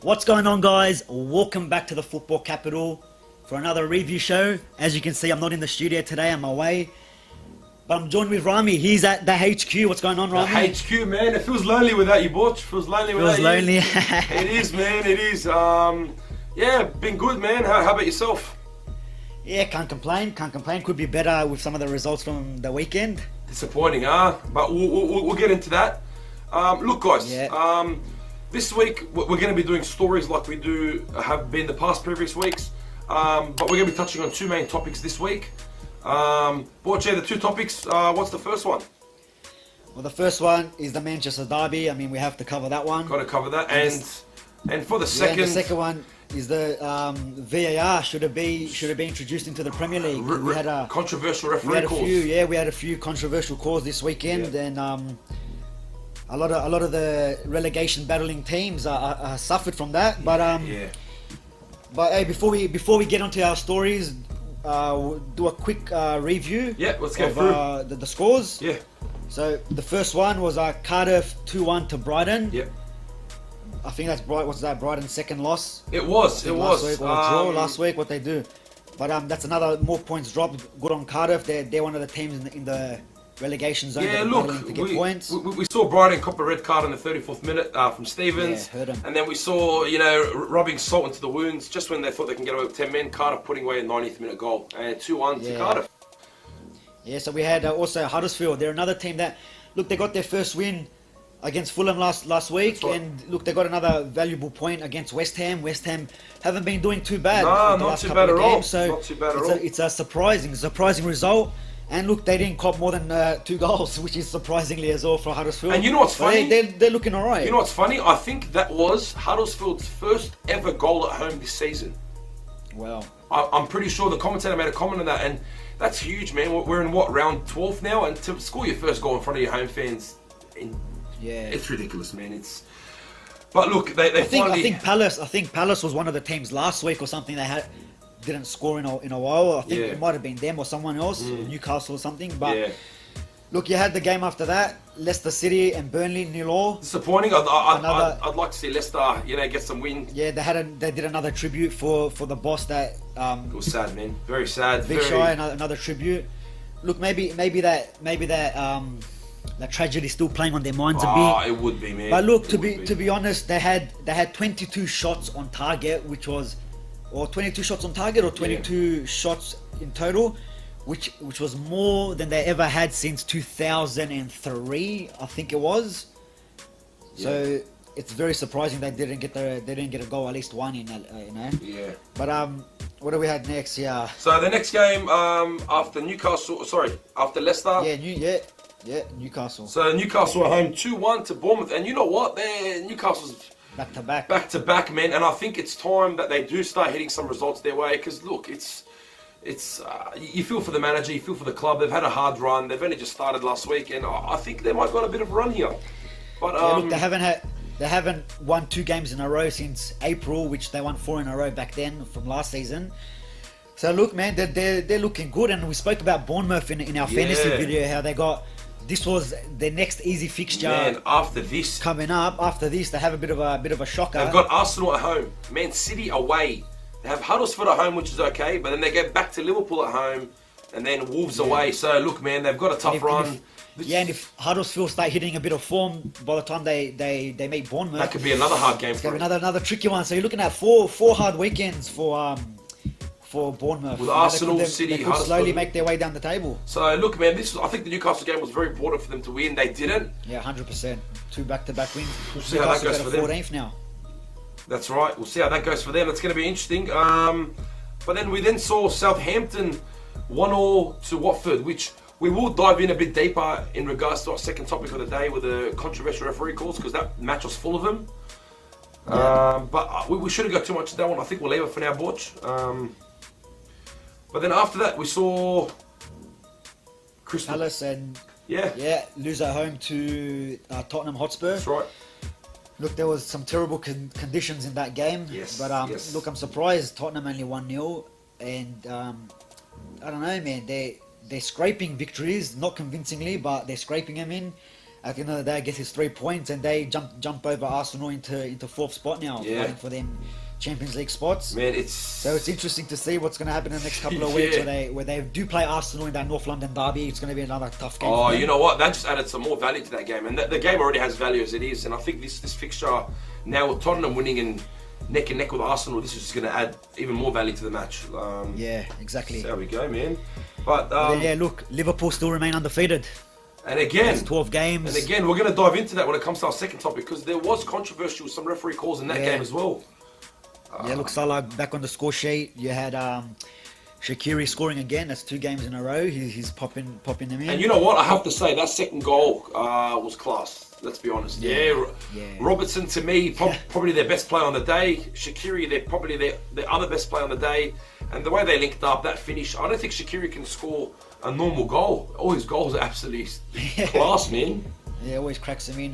What's going on, guys? Welcome back to the Football Capital for another review show. As you can see, I'm not in the studio today, I'm away. But I'm joined with Rami. He's at the HQ. What's going on, Rami? The HQ, man. It feels lonely without you, Butch. Feels lonely without you. It is, man. It is. Yeah, been good, man. How about yourself? Yeah, can't complain. Could be better with some of the results from the weekend. Disappointing, huh? But we'll get into that. Look, guys. Yeah. This week we're going to be doing stories like we have been the previous weeks. But we're going to be touching on two main topics this week. Butch, the two topics. What's the first one? Well, the first one is the Manchester Derby. I mean, we have to cover that one. Got to cover that. And for the second... the second one is the VAR should have been introduced into the Premier League. We had a controversial referee calls. We had a few controversial calls this weekend, and a lot of the relegation battling teams suffered from that. But But hey, before we get onto our stories, we'll do a quick review. Yeah, let's go through the scores. Yeah. So the first one was Cardiff 2-1 to Brighton. Yep. I think that's Brighton's second loss. It was. Last week, or draw last week. What they do, but that's another more points dropped. Good on Cardiff. They're one of the teams in the relegation zone. Yeah, look, to get points. We saw Brighton cop a red card in the 34th minute from Stevens. Yeah, heard him. And then we saw, rubbing salt into the wounds just when they thought they can get away with 10 men. Cardiff putting away a 90th minute goal. 2-1 to Cardiff. Yeah, so we had also Huddersfield. They're another team that, look, they got their first win against Fulham last week. Right. And look, they got another valuable point against West Ham. West Ham haven't been doing too bad. No, not too bad at all. So not too bad at all. It's a surprising result. And look, they didn't cop more than 2 goals, which is surprisingly as well for Huddersfield. And you know what's funny? They're looking alright. You know what's funny? I think that was Huddersfield's first ever goal at home this season. Wow. I'm pretty sure the commentator made a comment on that, and that's huge, man. We're in round 12 now, and to score your first goal in front of your home fans, it's ridiculous, man. But look, I think Palace was one of the teams last week or something didn't score in a while. I think it might have been them or someone else, Newcastle or something. But look, you had the game after that, Leicester City and Burnley 0-0. Disappointing. I'd like to see Leicester, get some win. Yeah, they did another tribute for the boss that. It was sad, man. Very sad. Vichai, another tribute. Look, maybe that tragedy still playing on their minds a bit. Oh, it would be, man. But look, to be honest, they had 22 shots on target, which was. Or 22 shots on target, or 22 shots in total, which was more than they ever had since 2003, I think it was. Yeah. So it's very surprising they didn't get a goal, at least one Yeah. But what do we had next? Yeah. So the next game after Leicester. Yeah, Newcastle. So Newcastle at home 2-1 to Bournemouth, and you know what? Newcastle's back to back, man, and I think it's time that they do start hitting some results their way. Because look, it's you feel for the manager, you feel for the club. They've had a hard run. They've only just started last week, and I think they might got a bit of a run here. But look, they haven't won 2 games in a row since April, which they won 4 in a row back then from last season. So look, man, they're looking good, and we spoke about Bournemouth in our fantasy video, how they got. This was their next easy fixture. Man, after this, coming up after this, they have a bit of a shocker. They've got Arsenal at home, Man City away. They have Huddersfield at home, which is okay, but then they get back to Liverpool at home, and then Wolves away. So look, man, they've got a tough run. And if Huddersfield start hitting a bit of form by the time they meet Bournemouth, that could be another hard game. Another tricky one. So you're looking at four hard weekends for Bournemouth. With Arsenal, City, they could slowly make their way down the table. So look, man, I think the Newcastle game was very important for them to win. They didn't. Yeah, 100%. 2 back-to-back wins. We'll see how that goes for them. 14th now. That's right. We'll see how that goes for them. It's going to be interesting. But then we saw Southampton 1-1 to Watford, which we will dive in a bit deeper in regards to our second topic of the day with the controversial referee calls, because that match was full of them. Yeah. But we shouldn't go too much into that one. I think we'll leave it for now, Butch. But then after that, we saw Crystal Palace and lose at home to Tottenham Hotspur. That's right. Look, there was some terrible conditions in that game. Yes. But look, I'm surprised Tottenham only 1-0, and I don't know, man. they're scraping victories, not convincingly, but they're scraping them in. At the end of the day, I guess it's 3 points, and they jump over Arsenal into fourth spot now, fighting for them Champions League spots. Man, so it's interesting to see what's going to happen in the next couple of weeks where they do play Arsenal in that North London derby. It's going to be another tough game. Oh, you know what? That just added some more value to that game, and the game already has value as it is. And I think this fixture now with Tottenham winning and neck and neck with Arsenal, this is just going to add even more value to the match. Yeah, exactly. There we go, man. But look, Liverpool still remain undefeated. And again, it's 12 games. And again, we're going to dive into that when it comes to our second topic, because there was controversy with some referee calls in that game as well. Look, Salah back on the score sheet. You had Shaqiri scoring again. That's 2 games in a row. He's popping them in. And you know what? I have to say, that second goal was class. Let's be honest. Yeah. Robertson, to me, probably their best player on the day. Shaqiri, they're probably their other best player on the day. And the way they linked up, that finish, I don't think Shaqiri can score a normal goal. All his goals are absolutely class, man. Yeah, always cracks them in.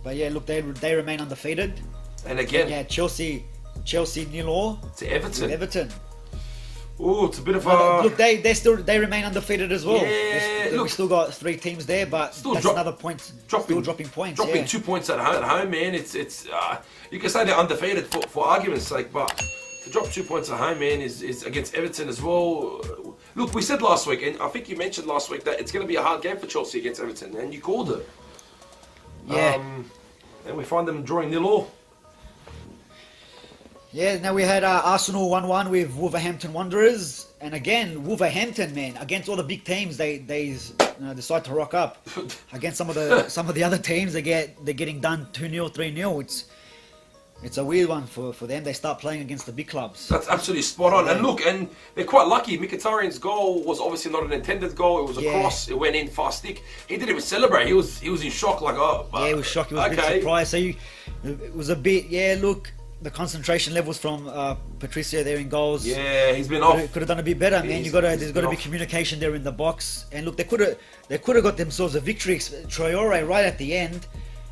But yeah, look, they remain undefeated. And again, Chelsea 0-0 to Everton. Oh, it's a bit of a look. They remain undefeated as well. Yeah, look, we still got 3 teams there, but that's another point. Still dropping points. Dropping 2 points at home, man. It's you can say they're undefeated for argument's sake, but to drop 2 points at home, man, is against Everton as well. Look, we said last week, and I think you mentioned last week that it's going to be a hard game for Chelsea against Everton, and you called it. Yeah. And we find them drawing 0-0. Yeah, now we had Arsenal 1-1 with Wolverhampton Wanderers, and again Wolverhampton, man, against all the big teams, they decide to rock up. Against some of the other teams, they're getting done 2-0, 3-0. It's a weird one for them. They start playing against the big clubs. That's absolutely spot on. And look, and they're quite lucky. Mkhitaryan's goal was obviously not an intended goal. It was a cross. It went in fast stick. He didn't even celebrate. He was in shock, like he was shocked. He was a bit surprised. So it was a bit. Yeah, look. The concentration levels from Patricio there in goals. Yeah, he's been off. Could have done a bit better, man. There's got to be communication there in the box. And look, they could have got themselves a victory. Traore right at the end,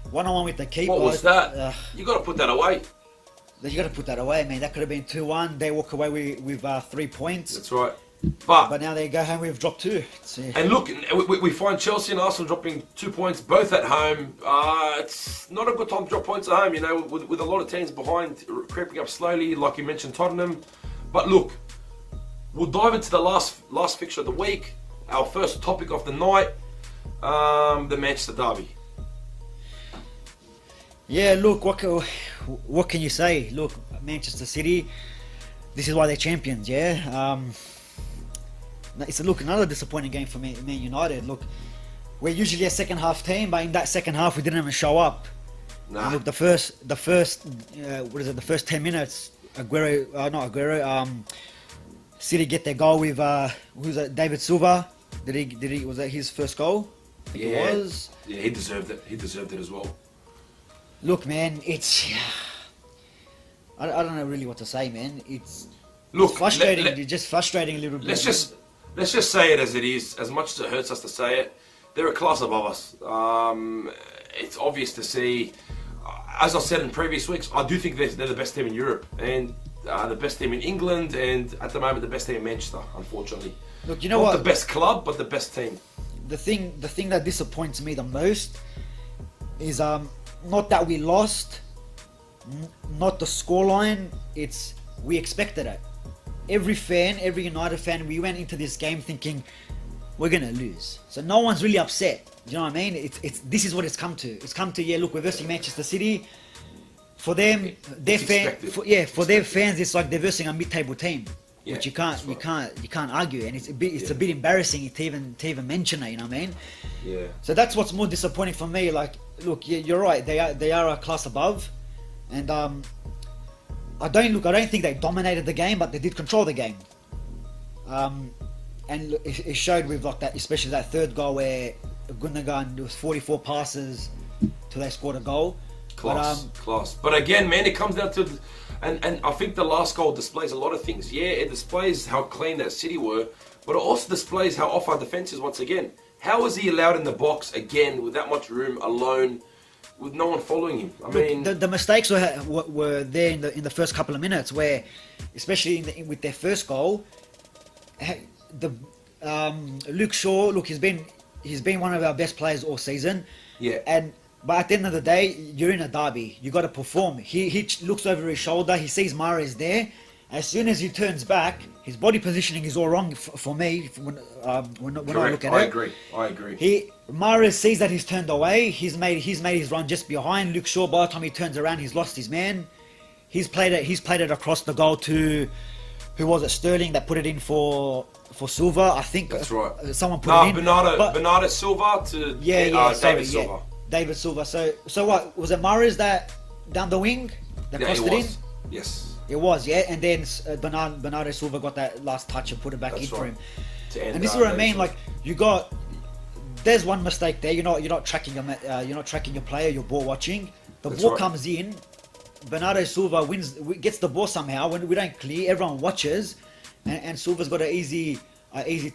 1-on-1 with the keeper. What was that? You got to put that away. You got to put that away, man. That could have been 2-1. They walk away with 3 points. That's right. But now they go home with drop 2. And look, we find Chelsea and Arsenal dropping 2 points, both at home. It's not a good time to drop points at home, you know, with a lot of teams behind, creeping up slowly, like you mentioned, Tottenham. But look, we'll dive into the last fixture of the week, our first topic of the night, the Manchester derby. Yeah, look, what can you say? Look, Manchester City, this is why they're champions, yeah? It's another disappointing game for Man United. Look, we're usually a second half team, but in that second half we didn't even show up. Nah. Look, the first 10 minutes, City get their goal with who's that? David Silva. Was that his first goal? Yeah. It was. Yeah, he deserved it. He deserved it as well. Look, man, it's I don't know really what to say, man. It's frustrating. It's just frustrating a little bit. Let's just say it as it is. As much as it hurts us to say it, they're a class above us. It's obvious to see. As I said in previous weeks, I do think they're the best team in Europe and the best team in England, and at the moment the best team in Manchester. Unfortunately, look, you know what? Not the best club, but the best team. The thing that disappoints me the most is not that we lost, not the scoreline. It's we expected it. Every United fan, we went into this game thinking we're gonna lose. So no one's really upset. You know what I mean? This is what it's come to. It's come to we're versing Manchester City. For them, for their fans, it's like they're versing a mid-table team, which you can't argue. And it's a bit embarrassing to even mention it. You know what I mean? Yeah. So that's what's more disappointing for me. Like, look, you're right. They are a class above, and I don't think they dominated the game, but they did control the game. And it showed with like that, especially that third goal where Gundogan, there was 44 passes till they scored a goal. Class. But again, man, it comes down to, and I think the last goal displays a lot of things. Yeah, it displays how clean that City were, but it also displays how off our defence is once again. How was he allowed in the box again with that much room alone, with no one following him? I mean, the mistakes were there in the first couple of minutes, where, especially with their first goal, Luke Shaw, look, he's been one of our best players all season. Yeah. But at the end of the day, you're in a derby. You got to perform. He looks over his shoulder. He sees Mahrez there. As soon as he turns back, his body positioning is all wrong for me. When I look at it, I agree. Mahrez sees that he's turned away. He's made his run just behind Luke Shaw. By the time he turns around, he's lost his man. He's played it across the goal to, who was it? Sterling that put it in for Silva. I think That's right. Someone put it in. Bernardo Silva to David Silva. David Silva. So what was it? Mahrez that down the wing that crossed it in? Yes. It was, yeah, and then Bernardo Silva got that last touch and put it back in for him. And this is what I mean. Like there's one mistake there. You're not tracking your player. You're ball watching. The ball comes in. Bernardo Silva gets the ball somehow. When we don't clear, everyone watches, and Silva's got an easy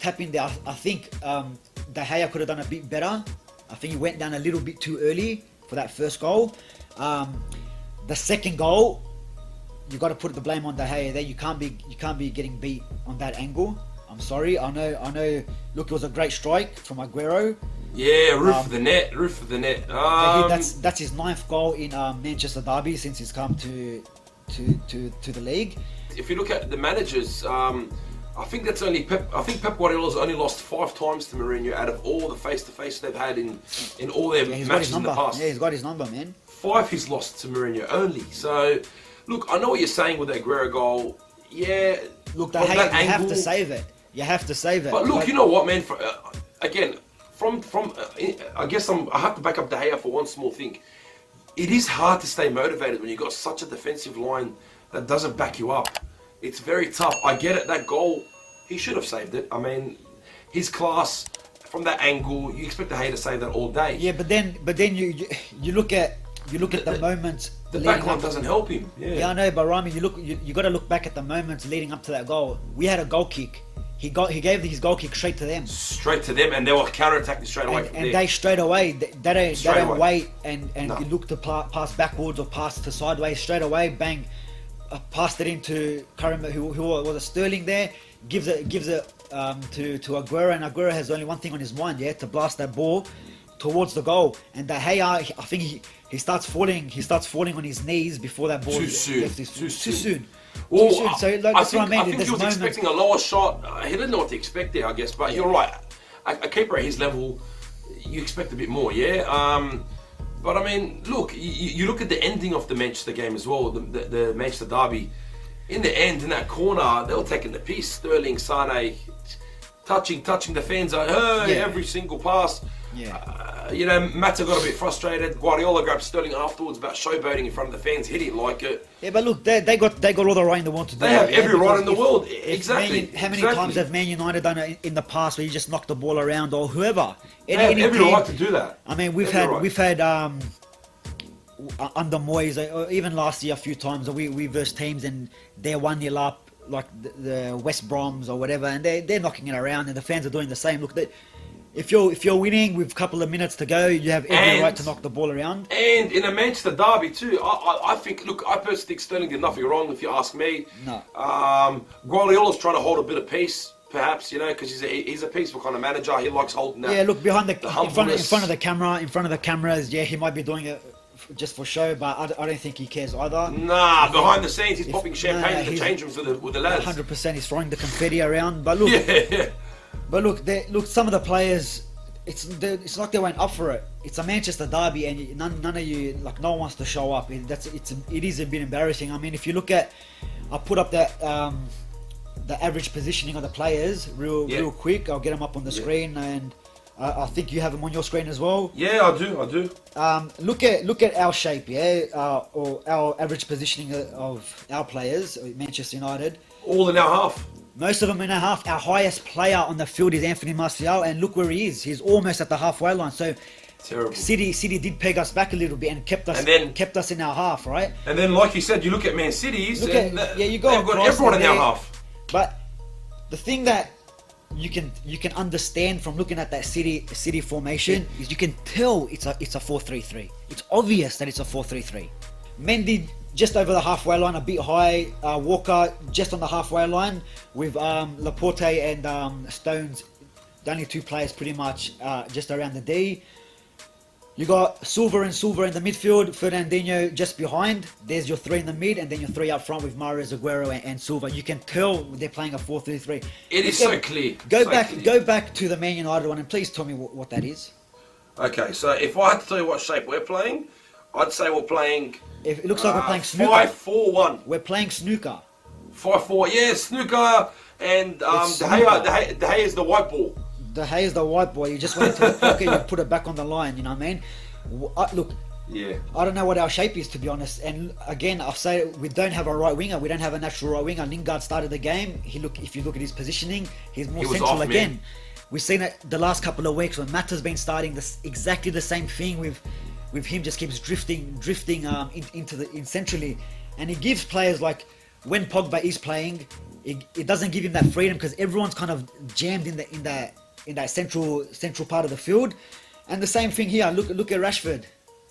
tap in there. I think De Gea could have done a bit better. I think he went down a little bit too early for that first goal. The second goal, you got to put the blame on De Gea there. You can't be getting beat on that angle. I'm sorry. I know. Look, it was a great strike from Aguero. Yeah, roof of the net. That's his 9th goal in Manchester derby since he's come to the league. If you look at the managers, I think that's only Pep. I think Pep Guardiola's only lost 5 times to Mourinho out of all the face-to-face they've had in all their matches in the past. Yeah, he's got his number, man. 5 he's lost to Mourinho only. So, look, I know what you're saying with the Aguero goal. Yeah, look, you have to save it. You have to save it. But look, you know what, man? Again, I guess I have to back up De Gea for one small thing. It is hard to stay motivated when you've got such a defensive line that doesn't back you up. It's very tough. I get it. That goal, he should have saved it. I mean, his class from that angle, you expect De Gea to save that all day. Yeah, but then you look at the moments. The back line doesn't help him. Yeah, I know, but Rami, you got to look back at the moments leading up to that goal. We had a goal kick. He gave his goal kick straight to them. And they were counter-attacking straight away from there. And they straight away, they don't wait and look to pass backwards or pass to sideways. Straight away, bang, passed it into Karim, who was a Sterling there. Gives it to Aguero, and Aguero has only one thing on his mind, to blast that ball towards the goal. And De Gea, I think he starts falling on his knees before that ball. Too soon. Too soon. Well, So that's what I mean. I think he was expecting a lower shot. He didn't know what to expect there, I guess. But you're right. A keeper at his level, you expect a bit more, yeah? But I mean, look, you look at the ending of the Manchester game as well, the Manchester derby. In the end, in that corner, they were taking the piece. Sterling, Sane, touching the fans. Every single pass. Mata got a bit frustrated. Guardiola grabbed Sterling afterwards about showboating in front of the fans. He didn't like it. Yeah, but look, they got all the right in the world to do They have every right in the world. Exactly. How many times have Man United done it in the past where you just knock the ball around or whoever? They have every right to do that. I mean, we've had under Moyes, or even last year a few times, we versed teams and they're 1-0 up, like the West Broms or whatever, and they're knocking it around, and the fans are doing the same. Look, if you're winning with a couple of minutes to go, you have every right to knock the ball around. And in a Manchester derby too, I think. Look, I personally think Sterling did nothing wrong. If you ask me, no. Guardiola's trying to hold a bit of peace, perhaps, because he's a peaceful kind of manager. He likes holding that. Yeah, look, in front of the cameras, he might be doing it just for show, but I don't think he cares either. Nah, behind the scenes, he's popping champagne in the change rooms with the lads. 100%, he's throwing the confetti around. But look, look, some of the players, it's like they went up for it. It's a Manchester derby, and none of you, like, no one wants to show up. It is a bit embarrassing. I mean, if you look at, I put up that the average positioning of the players real quick. I'll get them up on the screen, and I think you have them on your screen as well. Yeah, I do. Look at our shape, or our average positioning of our players, Manchester United. All in our half. Most of them in our half. Our highest player on the field is Anthony Martial, and look where he is. He's almost at the halfway line. So terrible. City did peg us back a little bit and kept us in our half, right? And then, like you said, you look at Man City's. They've got everyone in their half. But the thing that you can understand from looking at that City formation is you can tell it's a 4-3-3. It's obvious that it's a 4-3-3. Mendy just over the halfway line, a bit high. Walker just on the halfway line with Laporte and Stones the only two players pretty much just around the D. You got Silva in the midfield, Fernandinho just behind. There's your three in the mid, and then your three up front with Mahrez, Aguero, and Silva. You can tell they're playing a 4-3-3. It is so clear. Go back to the Man United one, and please tell me what that is. Okay, so if I had to tell you what shape we're playing, I'd say we're playing. It looks like we're playing snooker. 5-4-1. We're playing snooker. 5-4, yeah, snooker, and De Gea is the white ball. De Gea is the white ball. You just went into the pocket, you put it back on the line. You know what I mean? Look, yeah. I don't know what our shape is, to be honest. And again, I'll say we don't have a right winger. We don't have a natural right winger. Lingard started the game. If you look at his positioning, he's more central again. Man. We've seen it the last couple of weeks when Mata's been starting exactly the same thing with him. Just keeps drifting in centrally, and it gives players like when Pogba is playing, it doesn't give him that freedom because everyone's kind of jammed in that central part of the field. And the same thing here. Look at Rashford.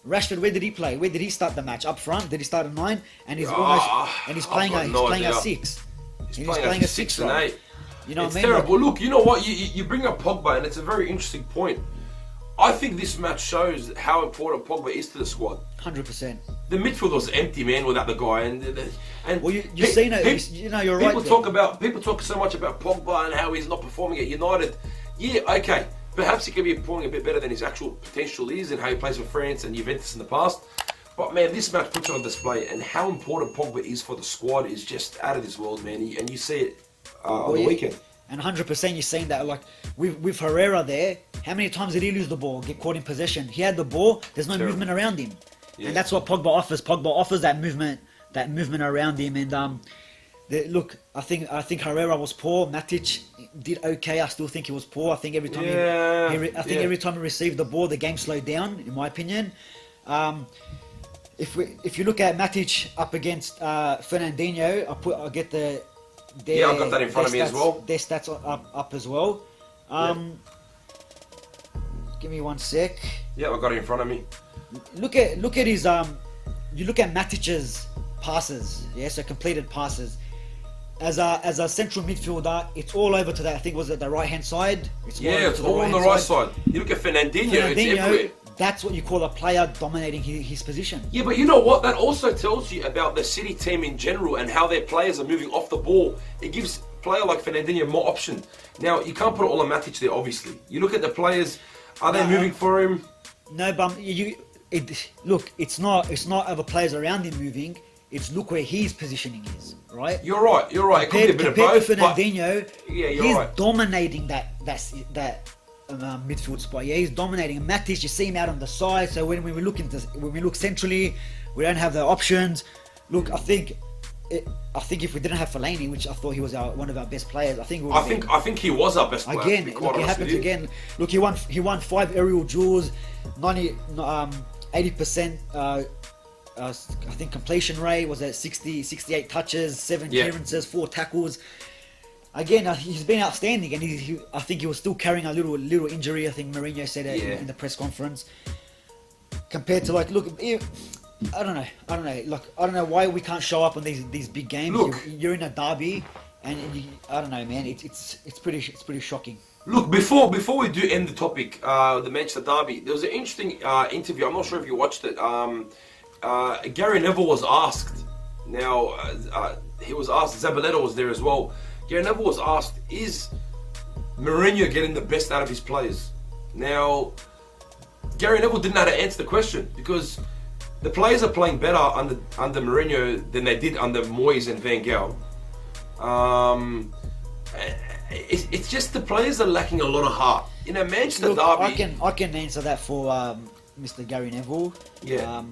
Rashford, where did he play? Where did he start the match? Up front? Did he start at 9? And he's playing a 6. He's playing a 6 and 8. You know it's what I mean? terrible. Look, you know what? You bring up Pogba, and it's a very interesting point. I think this match shows how important Pogba is to the squad. 100%. The midfield was empty, man, without the guy. And well, you've seen it. You're right. People talk so much about Pogba and how he's not performing at United. Yeah, okay. Perhaps he could be performing a bit better than his actual potential is and how he plays for France and Juventus in the past. But man, this match puts it on display, and how important Pogba is for the squad is just out of this world, man. And you see it on the weekend. And 100% you're seeing that. Like with Herrera there, how many times did he lose the ball, get caught in possession? He had the ball. There's no movement around him, and that's what Pogba offers. Pogba offers that movement around him. And look, I think Herrera was poor. Matic did okay. I still think he was poor. I think every time every time he received the ball, the game slowed down. In my opinion, if you look at Matic up against Fernandinho, I'll get I've got that in front of me as well. Their stats are up as well. Give me one sec. Yeah, I've got it in front of me. Look at his you look at Matic's passes. So completed passes. As a central midfielder, it's all over to that. I think was it the right hand side. It's all on the right side. You look at Fernandinho, it's everywhere. That's what you call a player dominating his position. Yeah, but you know what? That also tells you about the City team in general and how their players are moving off the ball. It gives a player like Fernandinho more option. Now, you can't put it all on Matic there, obviously. You look at the players, are they moving for him? No, but look, it's not other players around him moving. It's look where his positioning is, right? You're right. It could be a bit of both. To Fernandinho, he's right. Dominating that midfield spot. Yeah, he's dominating. Matic, you see him out on the side. So when we look centrally, we don't have the options. Look, I think if we didn't have Fellaini, which I thought he was one of our best players, I think he was our best player. Again, look, it happens again. Look, he won 5 aerial duels, 80%. I think completion rate was at 68 touches, 7 clearances, 4 tackles. Again, he's been outstanding, and I think he was still carrying a little injury. I think Mourinho said it in the press conference. Compared to I don't know. Like I don't know why we can't show up on these big games. Look, you're in a derby, and I don't know, man. It's pretty shocking. Look, before we do end the topic, the Manchester derby, there was an interesting interview. I'm not sure if you watched it. Gary Neville was asked. Now he was asked. Zabaleta was there as well. Gary Neville was asked, "Is Mourinho getting the best out of his players?" Now, Gary Neville didn't know how to answer the question because the players are playing better under Mourinho than they did under Moyes and Van Gaal. It's just the players are lacking a lot of heart. Manchester derby. I can answer that for Mr. Gary Neville. Yeah.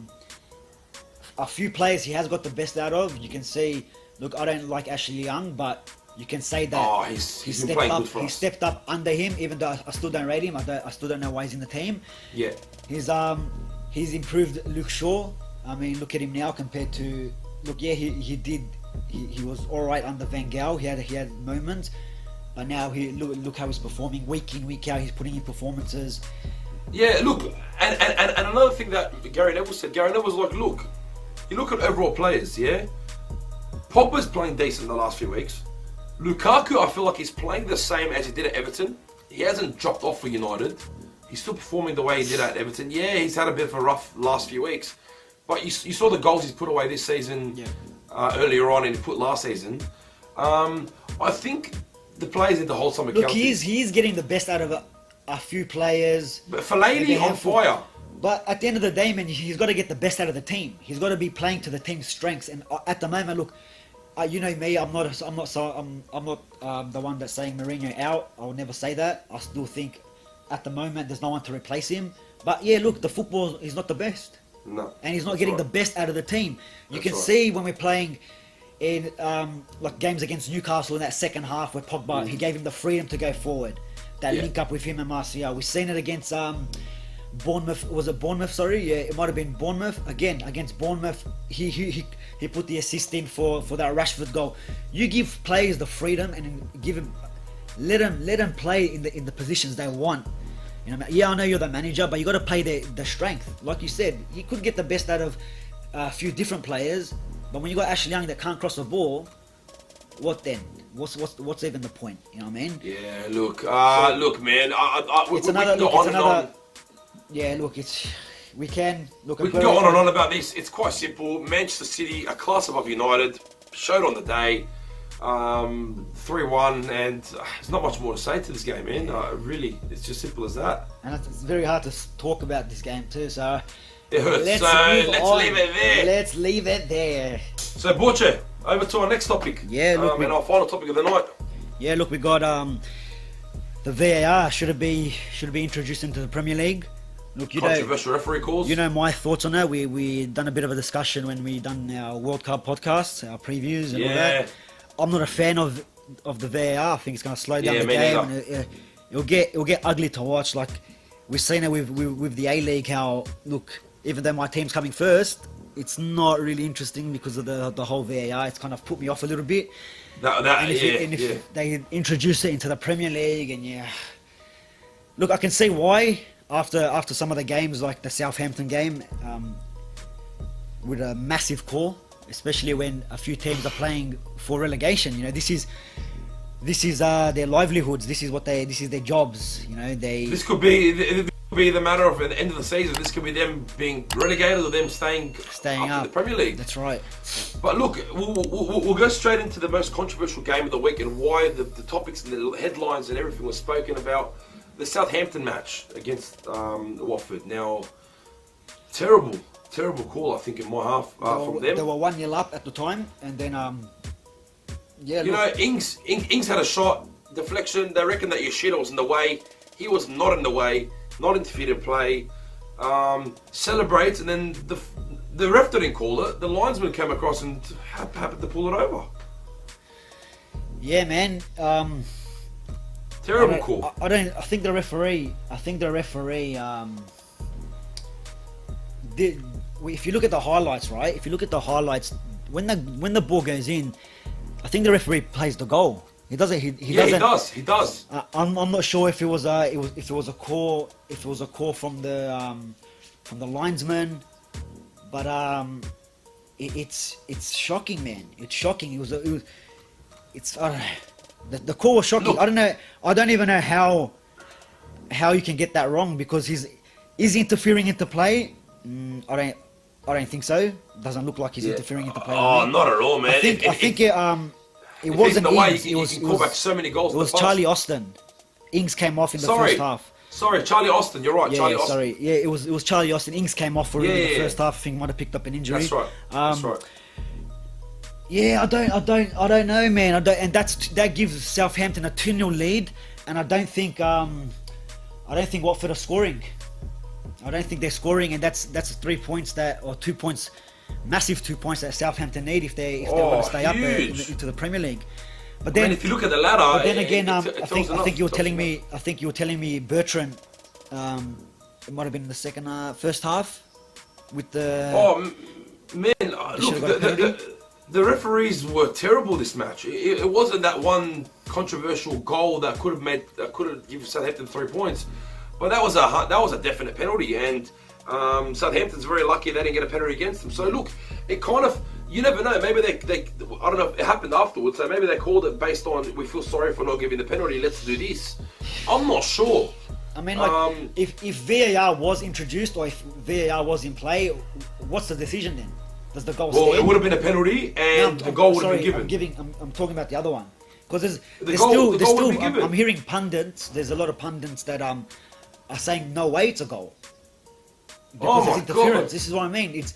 A few players he has got the best out of. You can see. Look, I don't like Ashley Young, but you can say that he's been playing good for us. He stepped up under him, even though I still don't rate him. I still don't know why he's in the team. Yeah. He's improved Luke Shaw. I mean, look at him now compared to. Look, yeah, he was all right under Van Gaal. He had moments, but now look how he's performing week in, week out. He's putting in performances. Yeah, look, and another thing that Gary Neville said. Gary Neville was like, look, you look at overall players, yeah. Pogba's playing decent the last few weeks. Lukaku, I feel like he's playing the same as he did at Everton. he hasn't dropped off for United. He's still performing the way he did at Everton. Yeah, he's had a bit of a rough last few weeks, but you saw the goals he's put away this season. Yeah. Earlier on, and he put last season. I think the players need to hold some account. Look, he's getting the best out of a few players. But Fellaini on fire. But at the end of the day, man, he's got to get the best out of the team. He's got to be playing to the team's strengths. And at the moment, look, you know me, I'm not the one that's saying Mourinho out. I will never say that. I still think at the moment there's no one to replace him. But yeah, look, the football is not the best. No. And he's not getting the best out of the team. You That's can right. see when we're playing in like games against Newcastle in that second half where Pogba, he gave him the freedom to go forward. That Yeah. link up with him and Martial. We've seen it against Bournemouth. Was it Bournemouth? Sorry, yeah, it might have been Bournemouth. Again, against Bournemouth, he put the assist in for that Rashford goal. You give players the freedom and let them play in the positions they want. You know, yeah, I know you're the manager, but you got to play the strength. Like you said, you could get the best out of a few different players, but when you got Ashley Young that can't cross the ball, what then? What's even the point? You know what I mean? Yeah, look, man. It's we another. can go Look, on it's and another. on. Yeah, look, we can look. We can go on and on about this. It's quite simple. Manchester City, a class above United, showed on the day. 3-1, and there's not much more to say to this game, man. Really, it's just simple as that. And it's very hard to talk about this game too. So It hurts. let's Leave it there. Let's leave it there. So, Borche, over to our next topic. Yeah, look, and our final topic of the night. Yeah, look, we got the VAR should be introduced into the Premier League. Look, Controversial referee calls. You know my thoughts on that. We done a bit of a discussion when we done our World Cup podcast, our previews and all that. I'm not a fan of the VAR. I think it's going to slow down the game. And it'll get ugly to watch. Like we've seen it with the A-League. How look, even though my team's coming first, it's not really interesting because of the whole VAR. It's kind of put me off a little bit. If they introduce it into the Premier League, and look, I can see why after some of the games like the Southampton game, with a massive call. Especially when a few teams are playing for relegation. You know, this is their livelihoods. This is their jobs. You know, This could be the matter of at the end of the season. This could be them being relegated or them staying up in the Premier League. That's right. But look, we'll go straight into the most controversial game of the week and why the topics and the headlines and everything was spoken about. The Southampton match against Watford. Now, terrible call, I think, in my half from them. They were 1-0 up at the time, and then Ings had a shot, deflection. They reckon that Yoshida was in the way. He was not in the way, not interfered in play. Celebrates, and then the ref didn't call it. The linesman came across and happened to pull it over. Yeah, man. Terrible call. I think the referee. If you look at the highlights, right? If you look at the highlights, when the ball goes in, I think the referee plays the goal. He doesn't. He doesn't. He does. I'm not sure if it was a call from the linesman, but it's shocking, man. It's shocking. It's I don't know. The call was shocking. Look, I don't know. I don't even know how you can get that wrong because is he interfering into play? I don't think so. Doesn't look like he's interfering into play. Oh, not at all, man. I think it wasn't the way Ings. you can call back so many goals. It was Charlie Austin. Ings came off in the first half. Sorry, Charlie Austin. You're right, Charlie Austin. Sorry. Yeah, it was Charlie Austin. Ings came off for him in the first half. I think might have picked up an injury. That's right. That's right. Yeah, I don't know, man. And that gives Southampton a 2-0 lead, and I don't think Watford are scoring. I don't think they're scoring, and that's 3 points or 2 points, massive 2 points that Southampton need if they want to stay up into the Premier League. But then, if you look at the ladder, but then again, I think you were telling me Bertrand. It might have been in the first half, with the. Oh man! Look, the referees were terrible this match. It wasn't that one controversial goal that could have given Southampton 3 points, but that was a definite penalty, and Southampton's very lucky they didn't get a penalty against them. So look, it kind of. You never know. Maybe they I don't know. It happened afterwards, so maybe they called it based on we feel sorry for not giving the penalty. Let's do this. I'm not sure. I mean, like, if VAR was introduced or if VAR was in play, what's the decision then? Does the goal stand? Well, it would have been a penalty, and a goal would have been given. I'm talking about the other one, because there's goal still would be given. I'm hearing pundits. There's a lot of pundits that are saying no way it's a goal because it's interference. God. This is what I mean. It's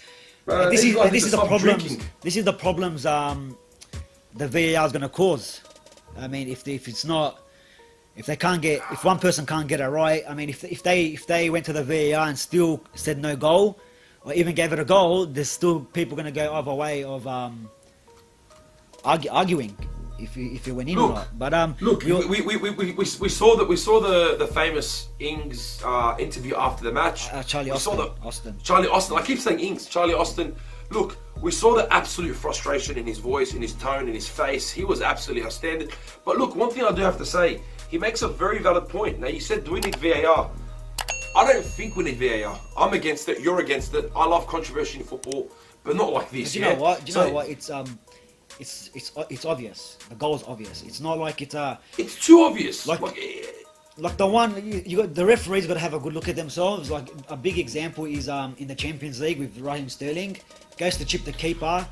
Man, this is like this to is the stop problems. drinking. This is the problems the VAR is going to cause. I mean, if it's not. If one person can't get it right, I mean, if they went to the VAR and still said no goal, or even gave it a goal, there's still people going to go either way of arguing if it went in or not. But look, we saw the famous Ings interview after the match. Charlie Austin. Charlie Austin. I keep saying Ings. Charlie Austin. Look, we saw the absolute frustration in his voice, in his tone, in his face. He was absolutely outstanding. But look, one thing I do have to say. He makes a very valid point. Now, you said, do we need VAR? I don't think we need VAR. I'm against it. You're against it. I love controversy in football, but not like this. Do you know what? You know what? It's obvious. The goal's obvious. It's not like it's It's too obvious. Like the one you got. The referees got to have a good look at themselves. Like a big example is in the Champions League with Raheem Sterling, goes to chip the keeper.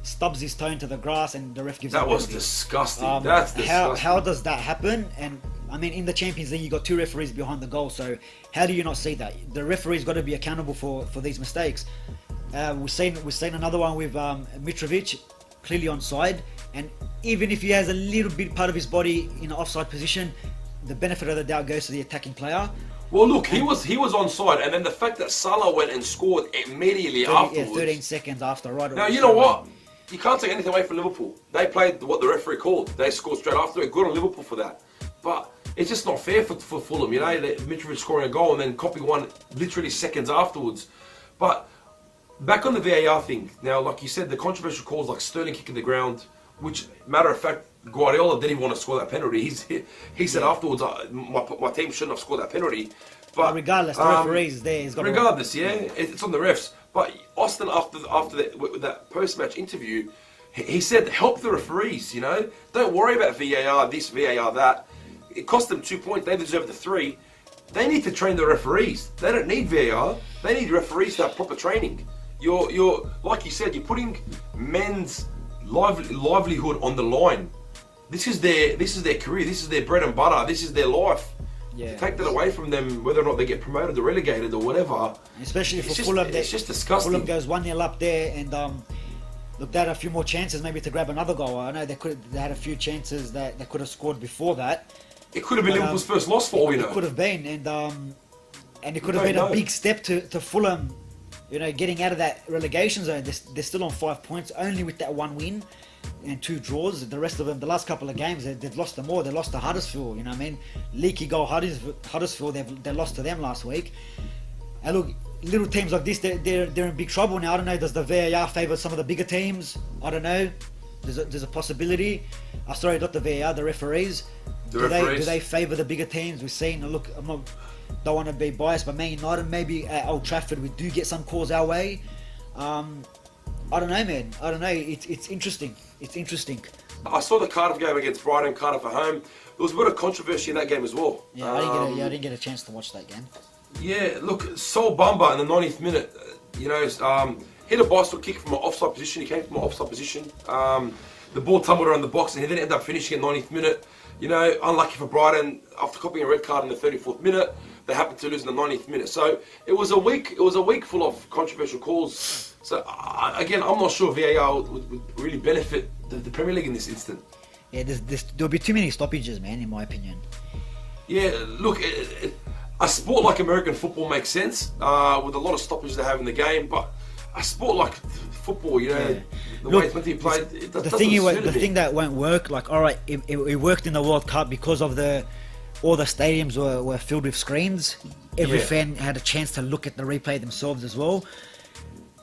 Stubs his toe into the grass and the ref gives that him a was penalty. disgusting. That's disgusting. How does that happen? And I mean, in the Champions League, you got two referees behind the goal. So how do you not see that? The referee's got to be accountable for these mistakes. We've seen another one with Mitrovic, clearly onside, and even if he has a little bit part of his body in an offside position, the benefit of the doubt goes to the attacking player. Well, look, he was onside, and then the fact that Salah went and scored immediately afterwards. 13 seconds after, right? Now, you know what? You can't take anything away from Liverpool. They played what the referee called. They scored straight after it. Good on Liverpool for that. But it's just not fair for Fulham, you know? Mitrovic scoring a goal and then copying one literally seconds afterwards. But back on the VAR thing. Now, like you said, the controversial calls like Sterling kicking the ground, which, matter of fact, Guardiola didn't even want to score that penalty. He said afterwards, my team shouldn't have scored that penalty. But regardless, the referee is there. He's got regardless, it's on the refs. But Austin, after that post-match interview, he said, help the referees, you know? Don't worry about VAR, this, VAR, that. It cost them 2 points. They deserve the 3. They need to train the referees. They don't need VAR. They need referees to have proper training. You're like you said, you're putting men's livelihood on the line. This is their career. This is their bread and butter. This is their life. Yeah. Take that away from them, whether or not they get promoted or relegated or whatever. Especially for Fulham, it's just disgusting. Fulham goes 1-0 up there, and look, they had a few more chances maybe to grab another goal. I know they had a few chances that they could have scored before that. It could have been Liverpool's first loss for all we know. It could have been, and it could have been a big step to Fulham, you know, getting out of that relegation zone. They're still on 5 points, only with that one win and 2 draws. The rest of them, the last couple of games, they've lost them all. They lost to Huddersfield, you know what I mean? Leaky goal Huddersfield, they lost to them last week. And look, little teams like this, they're in big trouble now. I don't know, does the VAR favour some of the bigger teams? I don't know. There's a possibility. Sorry, not the VAR, the referees. Do they favour the bigger teams? We've seen, look, don't want to be biased, but Man United, maybe at Old Trafford, we do get some calls our way. I don't know, man. I don't know. It's interesting. It's interesting. I saw the Cardiff game against Brighton, Cardiff at home. There was a bit of controversy in that game as well. Yeah, I didn't get a chance to watch that game. Yeah, look, Sol Bamba in the 90th minute, hit a bicycle kick from an offside position. He came from an offside position. The ball tumbled around the box and he then ended up finishing at 90th minute. You know, unlucky for Brighton, after copying a red card in the 34th minute, they happened to lose in the 90th minute. So it was a week full of controversial calls. So again, I'm not sure VAR would really benefit the Premier League in this instant. Yeah, there'll be too many stoppages, man, in my opinion. Yeah, look, a sport like American football makes sense with a lot of stoppages they have in the game, but a sport like football, you know, way it's meant to be played, the thing that won't work, like, all right, it worked in the World Cup because of all the stadiums were filled with screens. Every fan had a chance to look at the replay themselves as well.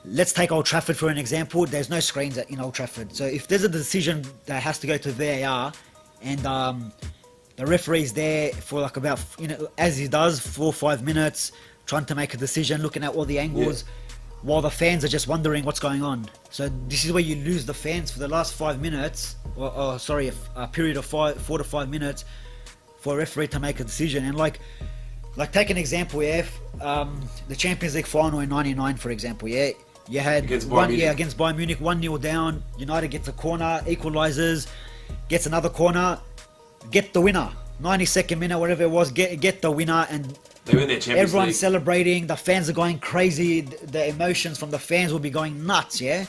Let's take Old Trafford for an example. There's no screens in Old Trafford. So if there's a decision that has to go to VAR and the referee's there for like about, as he does, 4 or 5 minutes, trying to make a decision, looking at all the angles, while the fans are just wondering what's going on. So this is where you lose the fans for the last 5 minutes, a period of 4 to 5 minutes. for a referee to make a decision. And like take an example, yeah, the Champions League final in '99, for example, yeah, you had Against Bayern Munich 1-0 down. United gets a corner, equalizes, gets another corner, get the winner. 92nd minute, whatever it was, get the winner, and they win their Champions everyone's League. celebrating. The fans are going crazy. The emotions from the fans will be going nuts. Yeah.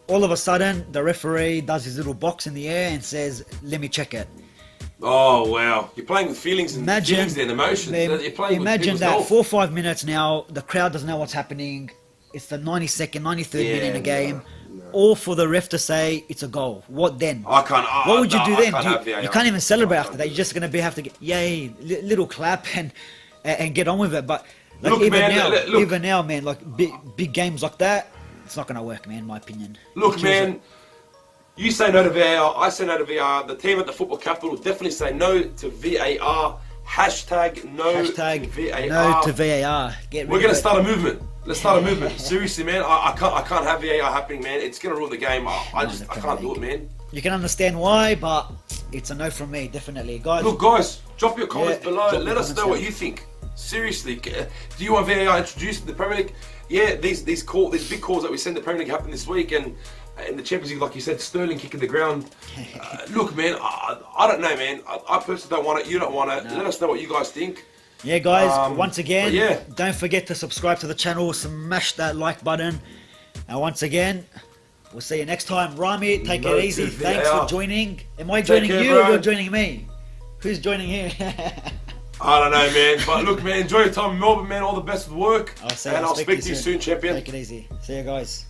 All of a sudden, the referee does his little box in the air and says, "Let me check it." Oh wow! You're playing with feelings and emotions. You're playing imagine with that health. 4 or 5 minutes now, the crowd doesn't know what's happening. It's the 92nd, 93rd minute in the game. All for the ref to say it's a goal. What then? I can't. What would you do then? You You can't even celebrate after that. You're just gonna have to get yay, little clap and get on with it. But like Look, man, even now, man, like big games like that, it's not gonna work, man. In my opinion. Look, man. You say no to VAR, I say no to VAR. The team at the football capital will definitely say no to VAR. Hashtag no to VAR. No to VAR. We're going to start a movement. Let's start a movement. Seriously, man. I can't have VAR happening, man. It's going to ruin the game. I can't do it, man. You can understand why, but it's a no from me, definitely, guys. Look, guys, drop your comments below. Let us know what down. you think. Seriously, do you want VAR introduced in the Premier League? Yeah, these big calls that we send the Premier League happened this week, and in the Champions League, like you said, Sterling kicking the ground. Look, man, I don't know, man. I personally don't want it. You don't want it. No. Let us know what you guys think. Yeah, guys, once again, don't forget to subscribe to the channel, smash that like button. And once again, we'll see you next time. Rami, take it easy. Thanks for joining. Am I joining you or you're joining me? Who's joining here? I don't know, man. But look, man, enjoy your time in Melbourne, man. All the best with work. I'll speak to you soon, champion. Take it easy. See you guys.